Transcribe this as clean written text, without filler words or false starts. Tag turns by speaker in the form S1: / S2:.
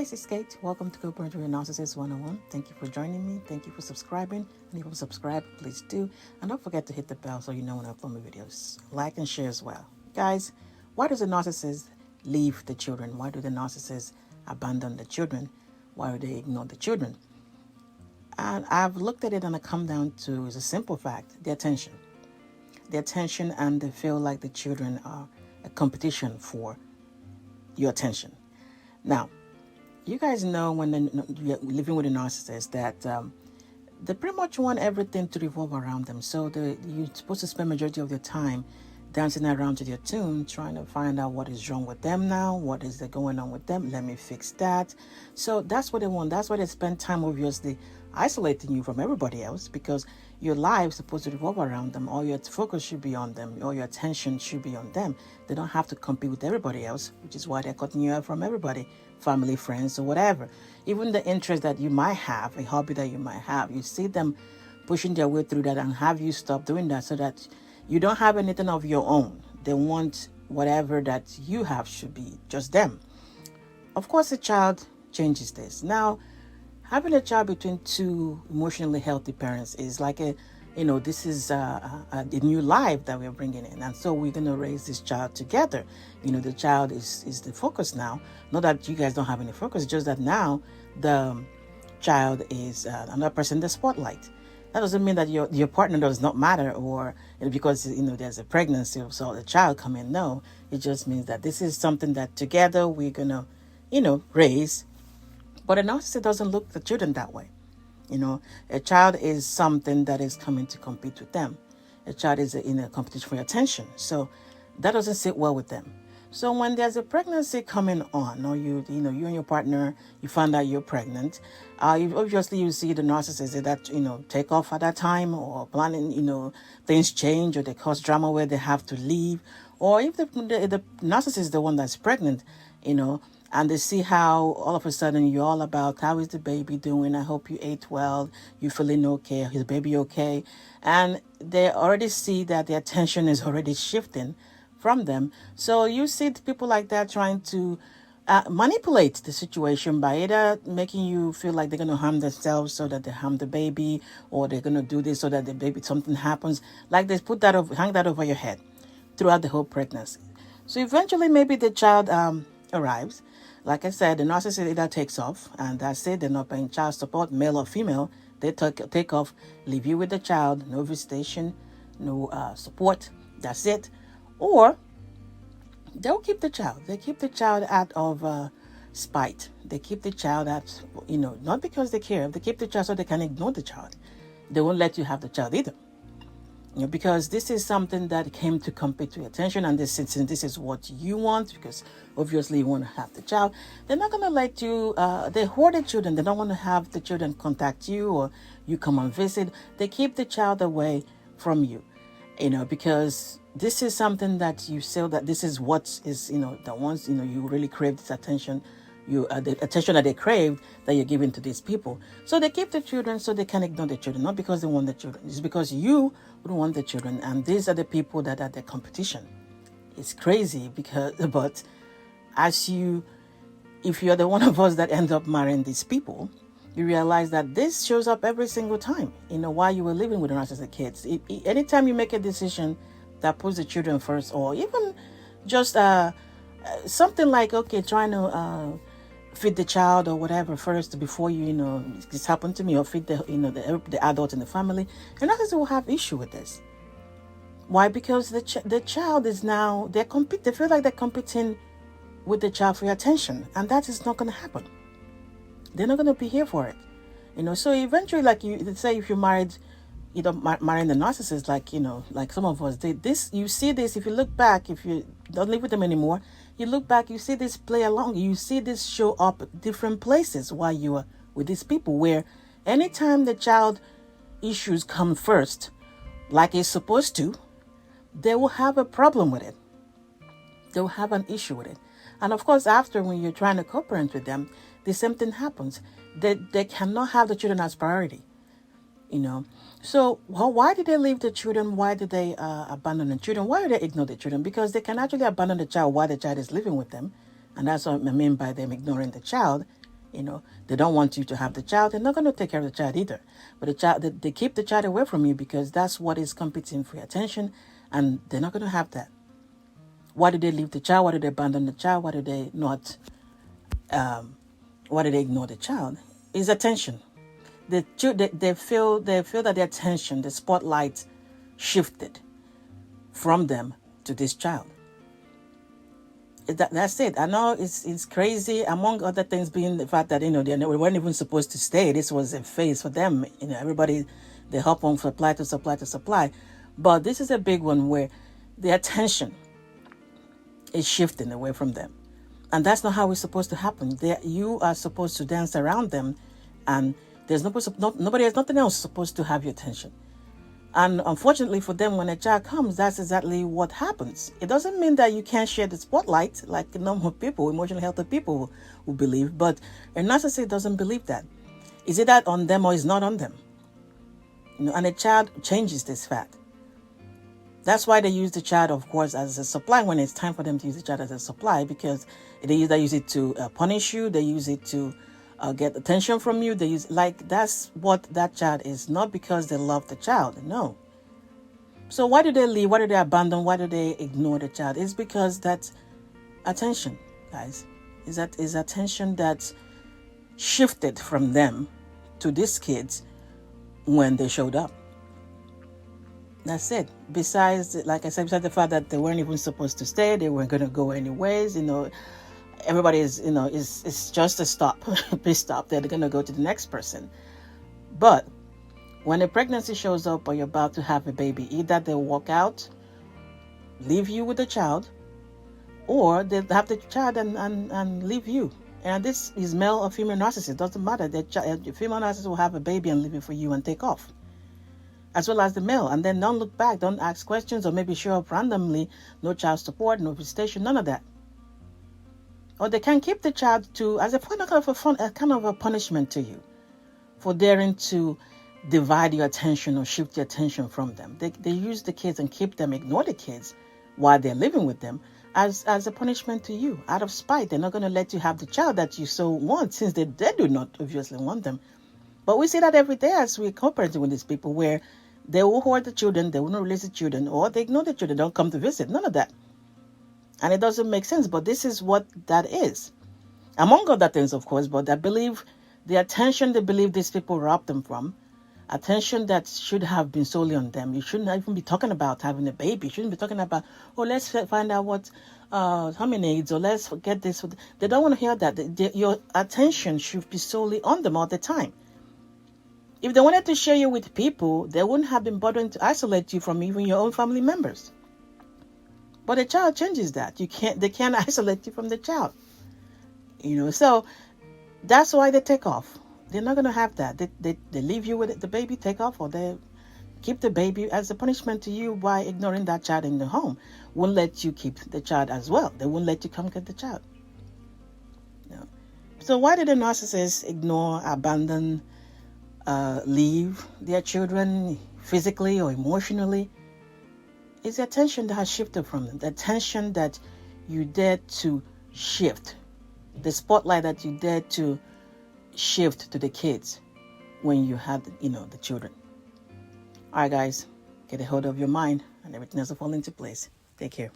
S1: guys, it's Kate. Welcome to Covert Narcissist 101. Thank you for joining me. Thank you for subscribing. And if you subscribe, please do. And don't forget to hit the bell so you know when I upload my videos. Like and share as well. Guys, why does a narcissist leave the children? Why do the narcissists abandon the children? Why do they ignore the children? And I've looked at it and I come down to it's a simple fact, the attention. The attention, and they feel like the children are a competition for your attention. Now, you guys know when you're living with a narcissist that they pretty much want everything to revolve around them. So you're supposed to spend majority of your time dancing around to their tune, trying to find out what is wrong with them now, what is going on with them, let me fix that. So that's what they want. That's why they spend time obviously isolating you from everybody else, because your life is supposed to revolve around them. All your focus should be on them. All your attention should be on them. They don't have to compete with everybody else, which is why they're cutting you out from everybody, family, friends, or whatever. Even the interest that you might have, a hobby that you might have, you see them pushing their way through that and have you stop doing that so that you don't have anything of your own. They want whatever that you have should be just them. Of course, a child changes this. Now, having a child between two emotionally healthy parents is like this is a new life that we're bringing in. And so we're going to raise this child together. The child is the focus now. Not that you guys don't have any focus, just that now the child is another person in the spotlight. That doesn't mean that your partner does not matter, or because there's a pregnancy so the child come in. No, it just means that this is something that together we're going to raise. But a narcissist doesn't look at the children that way. A child is something that is coming to compete with them. A child is in a competition for your attention. So that doesn't sit well with them. So when there's a pregnancy coming on, or you and your partner, you find out you're pregnant, you see the narcissist that, take off at that time, or planning, things change, or they cause drama where they have to leave. Or if the narcissist is the one that's pregnant, and they see how all of a sudden you're all about, how is the baby doing? I hope you ate well. You feeling okay? Is the baby okay? And they already see that the attention is already shifting from them. So you see people like that trying to manipulate the situation by either making you feel like they're going to harm themselves so that they harm the baby, or they're going to do this so that the baby, something happens. Like they hang that over your head throughout the whole pregnancy. So eventually maybe the child arrives. Like I said, the narcissist either takes off, and that's it. They're not paying child support, male or female. They take off, leave you with the child, no visitation, no support. That's it. Or they'll keep the child. They keep the child out of spite. They keep the child out, not because they care. They keep the child so they can ignore the child. They won't let you have the child either. Because this is something that came to compete with attention, and since this is what you want, because obviously you want to have the child, they're not going to let you, they hoard the children. They don't want to have the children contact you or you come and visit. They keep the child away from you, because this is something that you feel that this is what is, the ones, you really crave this attention. The attention that they crave that you're giving to these people. So they keep the children so they can ignore the children, not because they want the children. It's because you don't want the children, and these are the people that are the competition. It's crazy but if you're the one of us that end up marrying these people, you realize that this shows up every single time. While you were living with the narcissistic kids, anytime you make a decision that puts the children first, or even just something like trying to feed the child or whatever first before this happened to me, or feed the adult in the family, and others will have issue with this. Why? Because the child is now they feel like they're competing with the child for your attention, and that is not going to happen. They're not going to be here for it. So eventually, like you say, if you're married, marrying the narcissist, like some of us did this, you see this, if you look back, if you don't live with them anymore, you look back, you see this play along, you see this show up at different places while you are with these people, where anytime the child issues come first, like it's supposed to, they will have a problem with it. They will have an issue with it. And of course, after, when you're trying to co-parent with them, the same thing happens. They cannot have the children as priority. So why did they leave the children? Why did they abandon the children? Why do they ignore the children? Because they can actually abandon the child while the child is living with them. And that's what I mean by them ignoring the child. They don't want you to have the child. They're not going to take care of the child either. But the child, they keep the child away from you because that's what is competing for your attention, and they're not going to have that. Why do they leave the child? Why do they abandon the child? Why do they not? Why do they ignore the child? It's attention. They feel that the attention, the spotlight, shifted from them to this child. That's it. I know it's crazy, among other things being the fact that, they weren't even supposed to stay. This was a phase for them. Everybody, they hop on supply to supply to supply. But this is a big one where the attention is shifting away from them. And that's not how it's supposed to happen. You are supposed to dance around them, and there's nobody has nothing else supposed to have your attention. And unfortunately for them, when a child comes, that's exactly what happens. It doesn't mean that you can't share the spotlight like normal people, emotionally healthy people who believe, but a narcissist doesn't believe that. Is it that on them or is not on them? And a child changes this fact. That's why they use the child, of course, as a supply when it's time for them to use the child as a supply, because they use it to punish you. They use it to get attention from you. That's what that child is, not because they love the child. No. So why do they leave? Why do they abandon? Why do they ignore the child? It's because that's attention, guys. Is attention that shifted from them to these kids when they showed up. That's it. Besides, like I said, besides the fact that they weren't even supposed to stay, they weren't going to go anyways. Everybody is, it's just a stop, please stop. They're going to go to the next person. But when a pregnancy shows up or you're about to have a baby, either they walk out, leave you with the child, or they have the child and leave you. And this is male or female narcissist. Doesn't matter. The female narcissist will have a baby and leave it for you and take off, as well as the male. And then don't look back, don't ask questions, or maybe show up randomly. No child support, no visitation, none of that. Or they can keep the child as a kind of a punishment to you for daring to divide your attention or shift your attention from them. They use the kids and ignore the kids while they're living with them as a punishment to you. Out of spite, they're not going to let you have the child that you so want, since they do not obviously want them. But we see that every day as we're cooperating with these people, where they will hoard the children, they will not release the children, or they ignore the children, don't come to visit. None of that. And it doesn't make sense, but this is what that is. Among other things, of course, but I believe the attention they believe these people robbed them from, attention that should have been solely on them. You shouldn't even be talking about having a baby. You shouldn't be talking about, let's find out how many needs, or let's forget this. They don't want to hear that. Your attention should be solely on them all the time. If they wanted to share you with people, they wouldn't have been bothering to isolate you from even your own family members. But a child changes that. They can't isolate you from the child. So that's why they take off. They're not going to have that. They leave you with the baby, take off, or they keep the baby as a punishment to you by ignoring that child in the home. Won't let you keep the child as well. They won't let you come get the child. No. So why did the narcissists ignore, abandon, leave their children physically or emotionally? It's the attention that has shifted from them. The attention that you dared to shift. The spotlight that you dared to shift to the kids when you had, the children. All right, guys, get a hold of your mind and everything else will fall into place. Take care.